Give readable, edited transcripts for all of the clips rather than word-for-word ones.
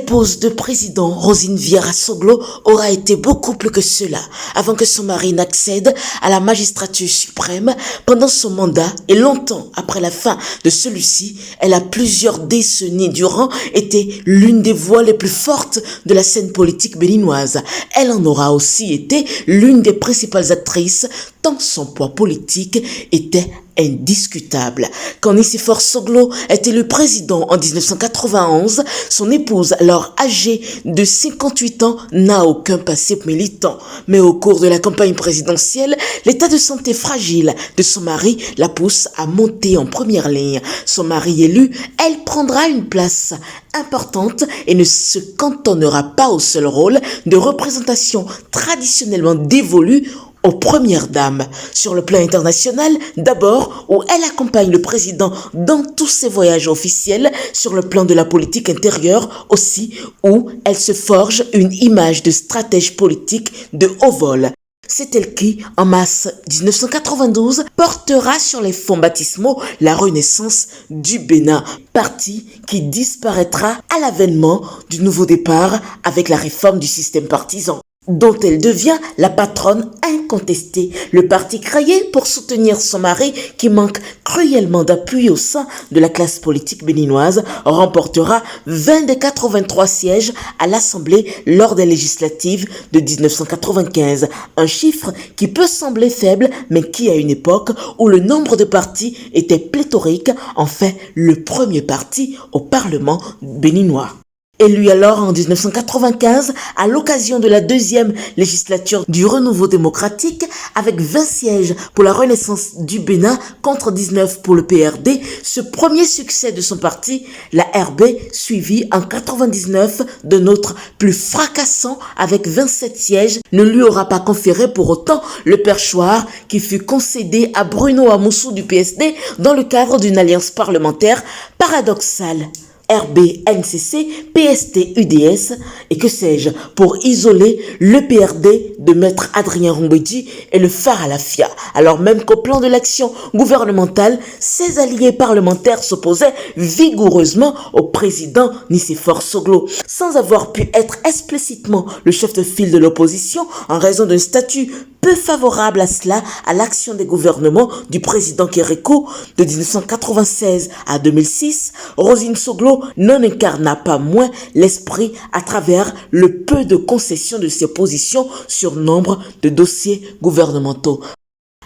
L'épouse de président Rosine Vieira Soglo aura été beaucoup plus que cela avant que son mari n'accède à la magistrature suprême. Pendant son mandat et longtemps après la fin de celui-ci, elle a plusieurs décennies durant été l'une des voix les plus fortes de la scène politique béninoise. Elle en aura aussi été l'une des principales actrices tant son poids politique était indiscutable. Quand Nicéphore Soglo est élu président en 1991, son épouse, alors âgée de 58 ans, n'a aucun passé militant. Mais au cours de la campagne présidentielle, l'état de santé fragile de son mari la pousse à monter en première ligne. Son mari élu, elle prendra une place importante et ne se cantonnera pas au seul rôle de représentation traditionnellement dévolue aux premières dames. Sur le plan international, d'abord, où elle accompagne le président dans tous ses voyages officiels, sur le plan de la politique intérieure aussi, où elle se forge une image de stratège politique de haut vol. C'est elle qui, en mars 1992, portera sur les fonds baptismaux la renaissance du Bénin, parti qui disparaîtra à l'avènement du nouveau départ avec la réforme du système partisan, dont elle devient la patronne incontestée. Le parti créé pour soutenir son mari, qui manque cruellement d'appui au sein de la classe politique béninoise, remportera 20 des 83 sièges à l'Assemblée lors des législatives de 1995. Un chiffre qui peut sembler faible, mais qui, à une époque où le nombre de partis était pléthorique, en fait le premier parti au Parlement béninois. Élu alors en 1995 à l'occasion de la deuxième législature du renouveau démocratique avec 20 sièges pour la renaissance du Bénin contre 19 pour le PRD, ce premier succès de son parti, la RB, suivi en 99 d'un autre plus fracassant avec 27 sièges, ne lui aura pas conféré pour autant le perchoir qui fut concédé à Bruno Amoussou du PSD dans le cadre d'une alliance parlementaire paradoxale. RB-NCC, PST-UDS et que sais-je, pour isoler le PRD de Maître Adrien Rombedi et le phare à la FIA, alors même qu'au plan de l'action gouvernementale, ses alliés parlementaires s'opposaient vigoureusement au président Nicéphore Soglo. Sans avoir pu être explicitement le chef de file de l'opposition en raison d'un statut peu favorable à cela, à l'action des gouvernements du président Kérékou de 1996 à 2006, Rosine Soglo n'en incarna pas moins l'esprit à travers le peu de concessions de ses positions sur nombre de dossiers gouvernementaux.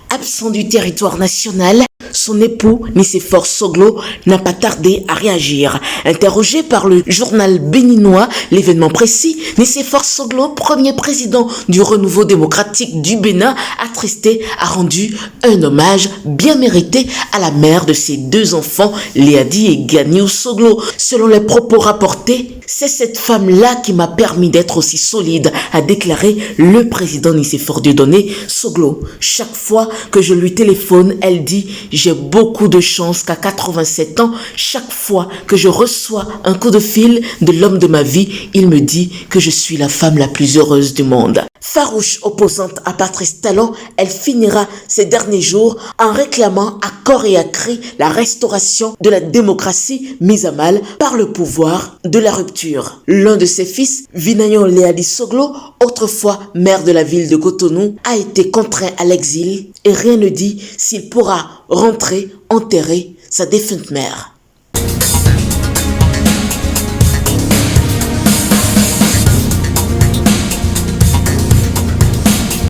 Absent du territoire national, son époux, Nicéphore Soglo, n'a pas tardé à réagir. Interrogé par le journal béninois L'événement précis, Nicéphore Soglo, premier président du renouveau démocratique du Bénin, attristé, a rendu un hommage bien mérité à la mère de ses deux enfants, Léadi et Ganiou Soglo. Selon les propos rapportés, c'est cette femme-là qui m'a permis d'être aussi solide, a déclaré le président Nicéphore Dieudonné Soglo. Chaque fois que je lui téléphone, elle dit « J'ai beaucoup de chance qu'à 87 ans, chaque fois que je reçois un coup de fil de l'homme de ma vie, il me dit que je suis la femme la plus heureuse du monde. » Farouche opposante à Patrice Talon, elle finira ses derniers jours en réclamant à corps et à cri la restauration de la démocratie mise à mal par le pouvoir de la rupture. L'un de ses fils, Vinayon Léadi Soglo, autrefois maire de la ville de Cotonou, a été contraint à l'exil et rien ne dit s'il pourra rentrer enterrer sa défunte mère.